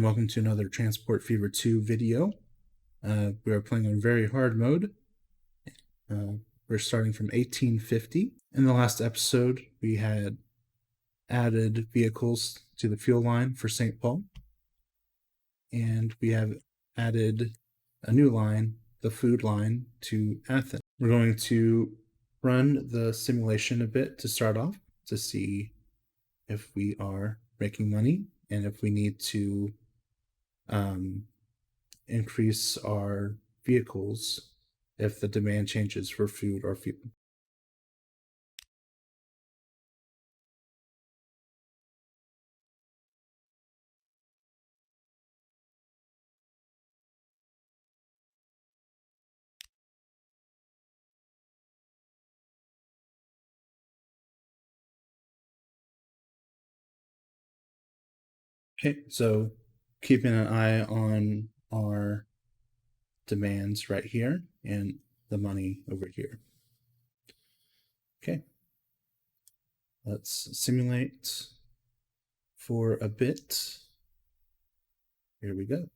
welcome to another Transport Fever 2 video. We are playing on very hard mode. We're starting from 1850. In the last episode, we had added vehicles to the fuel line for St. Paul. And we have added a new line, the food line, to Athens. We're going to run the simulation a bit to start off to see if we are making money and if we need to increase our vehicles if the demand changes for food or fuel. Okay, so keeping an eye on our demands right here and the money over here. Okay, let's simulate for a bit. Here we go.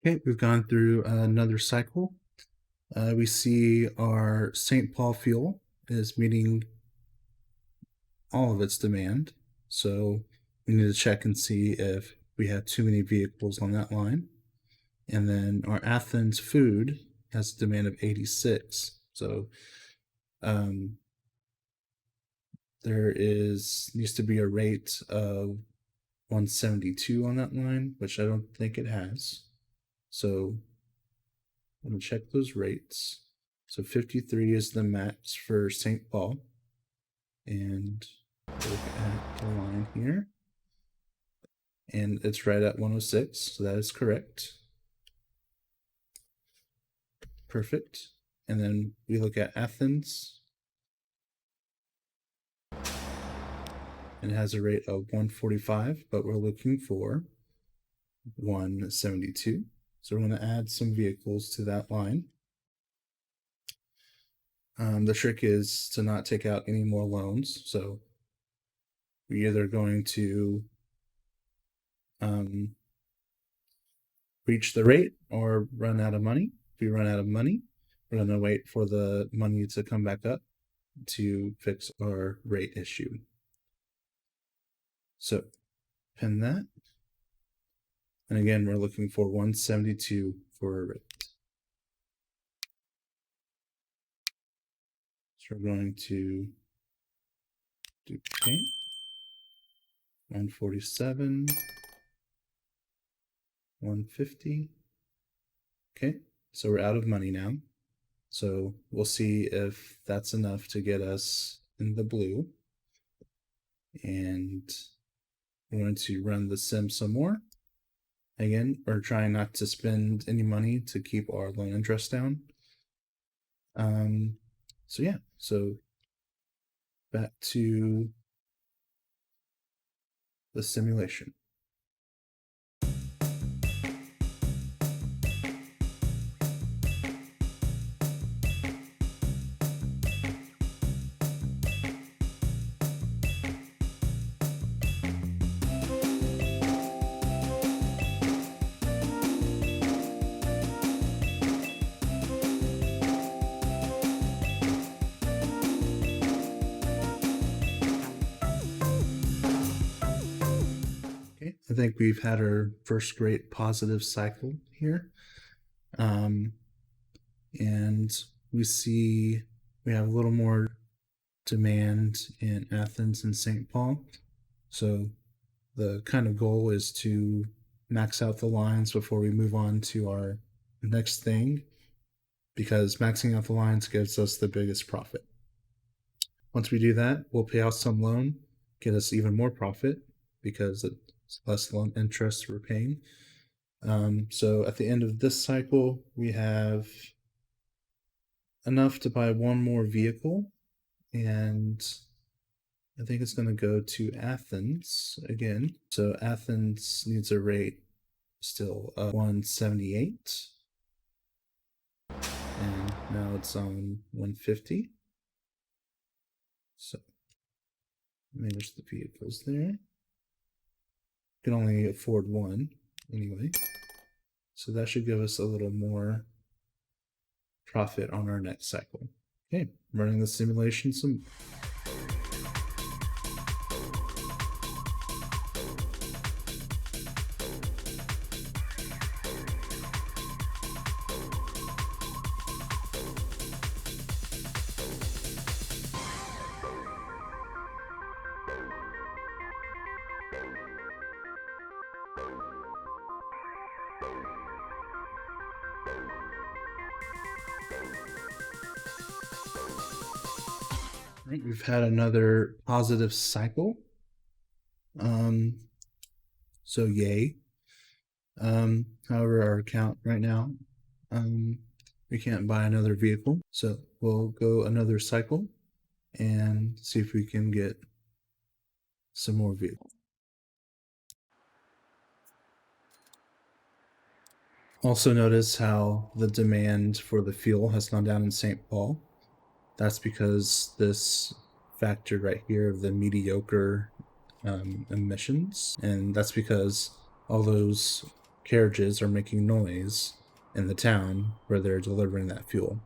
Okay, we've gone through another cycle. We see our St. Paul fuel is meeting all of its demand. So we need to check and see if we have too many vehicles on that line. And then our Athens food has a demand of 86. So there needs to be a rate of 172 on that line, which I don't think it has. So I'm going to check those rates. So 53 is the max for St. Paul. And look at the line here. And it's right at 106, so that is correct. Perfect. And then we look at Athens. And it has a rate of 145, but we're looking for 172. So we're going to add some vehicles to that line. The trick is to not take out any more loans. So we're either going to reach the rate or run out of money. If we run out of money, we're going to wait for the money to come back up to fix our rate issue. So pin that. And again, we're looking for 172 for a rate. So we're going to duplicate 147, 150. Okay, so we're out of money now. So we'll see if that's enough to get us in the blue. And we're going to run the sim some more. Again, we're trying not to spend any money to keep our loan interest down. So yeah, so back to the simulation. I think we've had our first great positive cycle here. And we see we have a little more demand in Athens and St. Paul. So the kind of goal is to max out the lines before we move on to our next thing, because maxing out the lines gives us the biggest profit. Once we do that, we'll pay off some loan, get us even more profit because it's less loan interest we're paying. So at the end of this cycle, we have enough to buy one more vehicle, and I think it's going to go to Athens again. So Athens needs a rate still 178, and now it's on 150. So manage the vehicles there. Can only afford one anyway, so that should give us a little more profit on our next cycle. Okay, running the simulation some. Right, we've had another positive cycle. So yay. However, our account right now, we can't buy another vehicle. So we'll go another cycle and see if we can get some more vehicles. Also notice how the demand for the fuel has gone down in St. Paul. That's because this factor right here of the mediocre emissions, and that's because all those carriages are making noise in the town where they're delivering that fuel.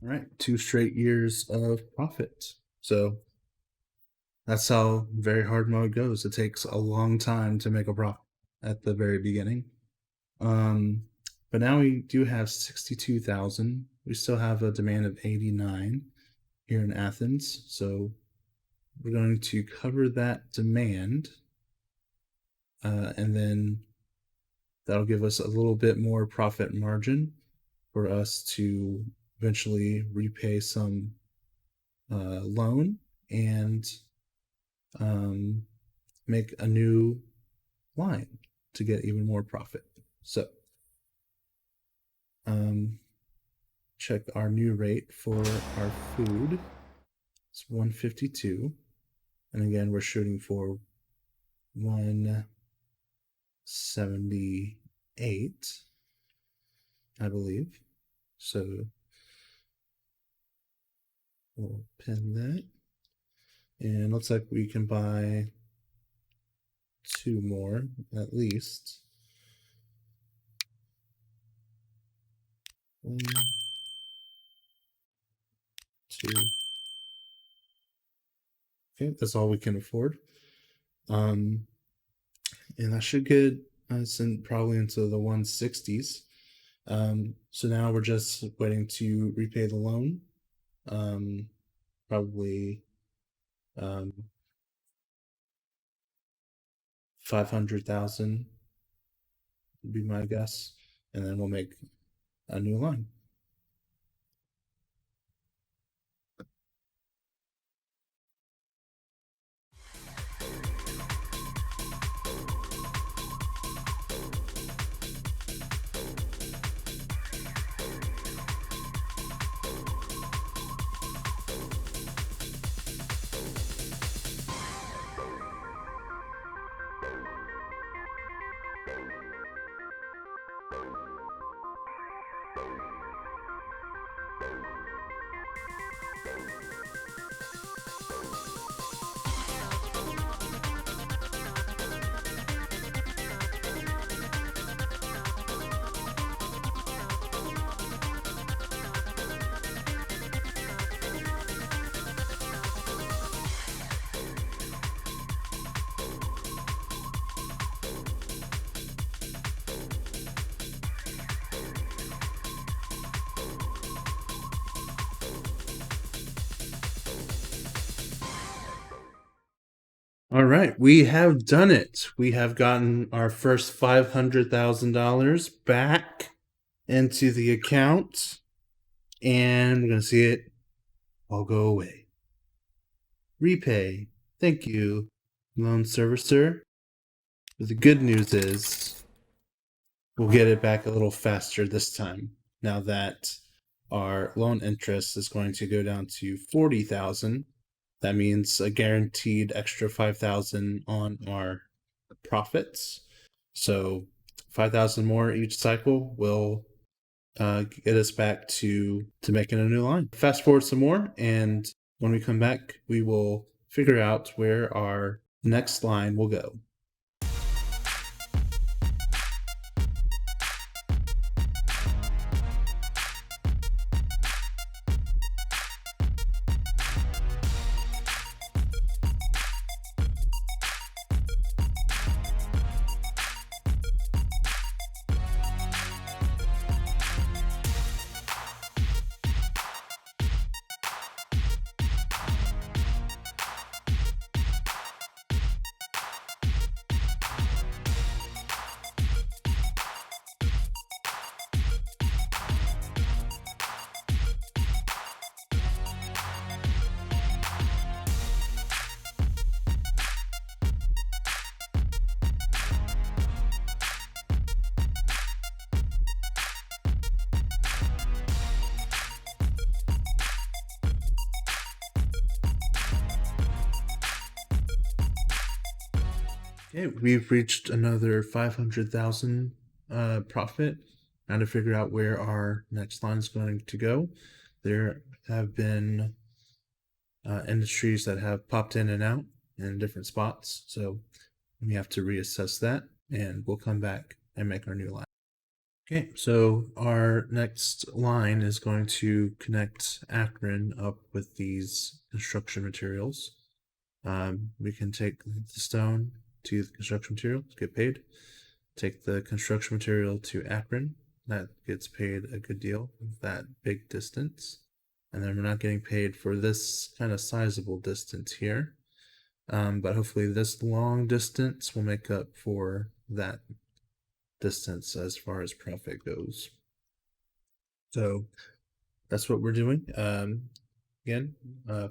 All right, 2 straight years of profit. So that's how very hard mode goes. It takes a long time to make a profit at the very beginning. But now we do have 62,000. We still have a demand of 89 here in Athens. So we're going to cover that demand. And then that'll give us a little bit more profit margin for us to eventually repay some loan and make a new line to get even more profit. So check our new rate for our food. It's 152, and again we're shooting for 178, I believe. So we'll pin that, and looks like we can buy 2 more at least. 1, 2. Okay, that's all we can afford. And that should get us in probably into the 160s. So now we're just waiting to repay the loan. Probably 500,000 would be my guess, and then we'll make a new line. All right, we have done it. We have gotten our first $500,000 back into the account, and we're going to see it all go away. Repay. Thank you, loan servicer. But the good news is we'll get it back a little faster this time. Now that our loan interest is going to go down to 40,000, that means a guaranteed extra 5,000 on our profits. So 5,000 more each cycle will get us back to making a new line. Fast forward some more, and when we come back, we will figure out where our next line will go. Okay, we've reached another 500,000 profit. Now to figure out where our next line is going to go. There have been industries that have popped in and out in different spots, so we have to reassess that, and we'll come back and make our new line. Okay, so our next line is going to connect Akron up with these construction materials. We can take the stone to the construction material to get paid. Take the construction material to Akron. That gets paid a good deal of that big distance. And then we're not getting paid for this kind of sizable distance here. But hopefully this long distance will make up for that distance as far as profit goes. So that's what we're doing. Again,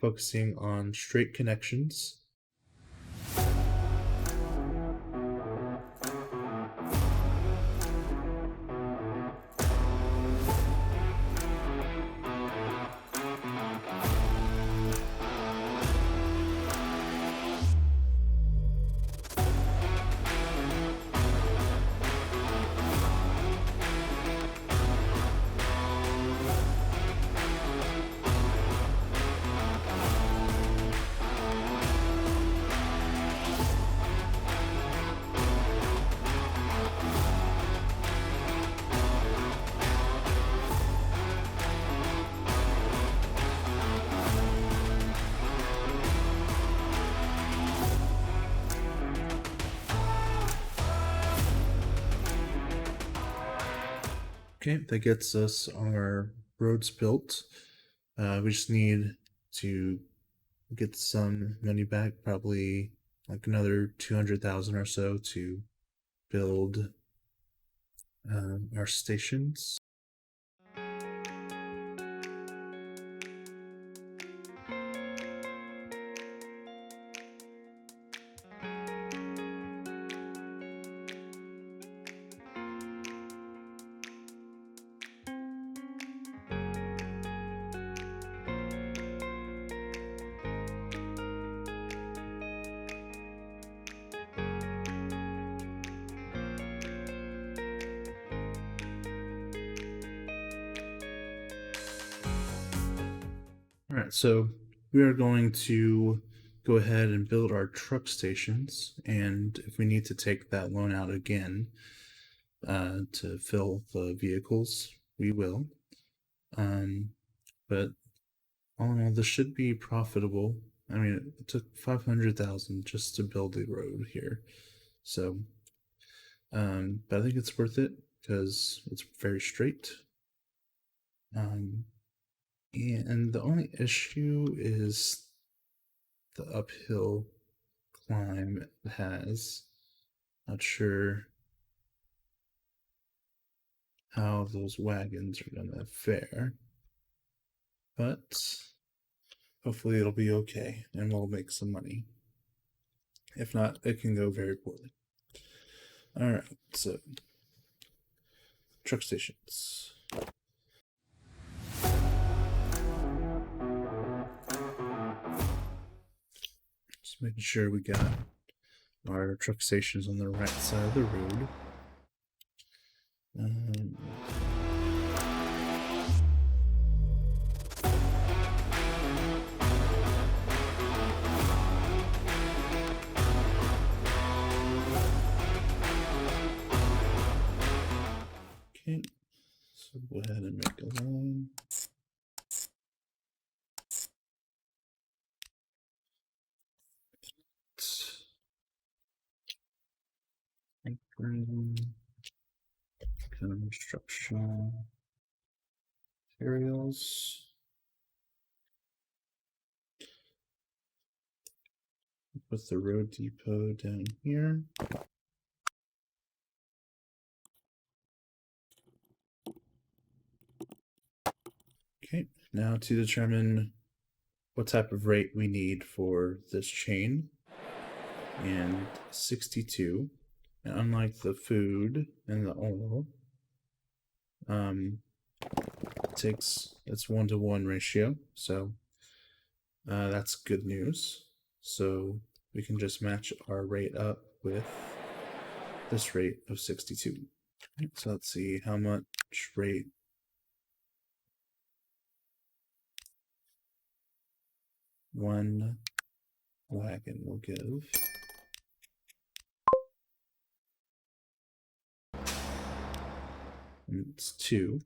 focusing on straight connections. Okay, that gets us our roads built. We just need to get some money back, probably like another 200,000 or so to build our stations. All right, so we are going to go ahead and build our truck stations, and if we need to take that loan out again to fill the vehicles, we will. But all in all, this should be profitable. I mean, it took 500,000 just to build the road here, so but I think it's worth it because it's very straight. And the only issue is the uphill climb it has. Not sure how those wagons are gonna fare, but hopefully it'll be okay and we'll make some money. If not, it can go very poorly. Alright, so truck stations. Just making sure we got our truck stations on the right side of the road. Okay, so go ahead and make a line. Construction materials. Put the road depot down here. Okay, now to determine what type of rate we need for this chain. And 62. And unlike the food and the oil, it's 1-to-1 ratio, so that's good news. So we can just match our rate up with this rate of 62. So let's see how much rate one wagon will give. And it's 2.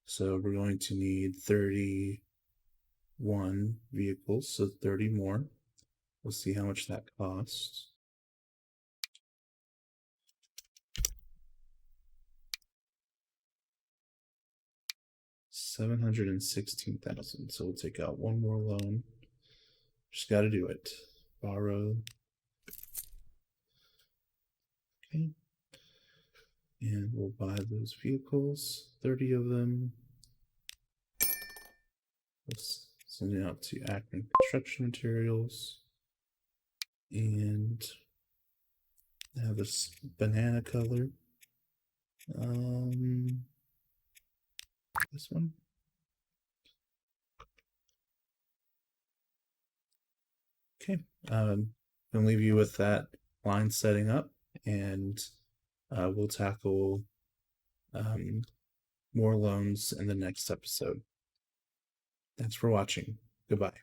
So we're going to need 31 vehicles, so 30 more. We'll see how much that costs. $716,000. So we'll take out one more loan. Just got to do it. Borrow. Okay. And we'll buy those vehicles, 30 of them. Let's send it out to Akron Construction Materials. And I have this banana color. This one. Okay. I'm gonna leave you with that line setting up, and we'll tackle more loans in the next episode. Thanks for watching. Goodbye.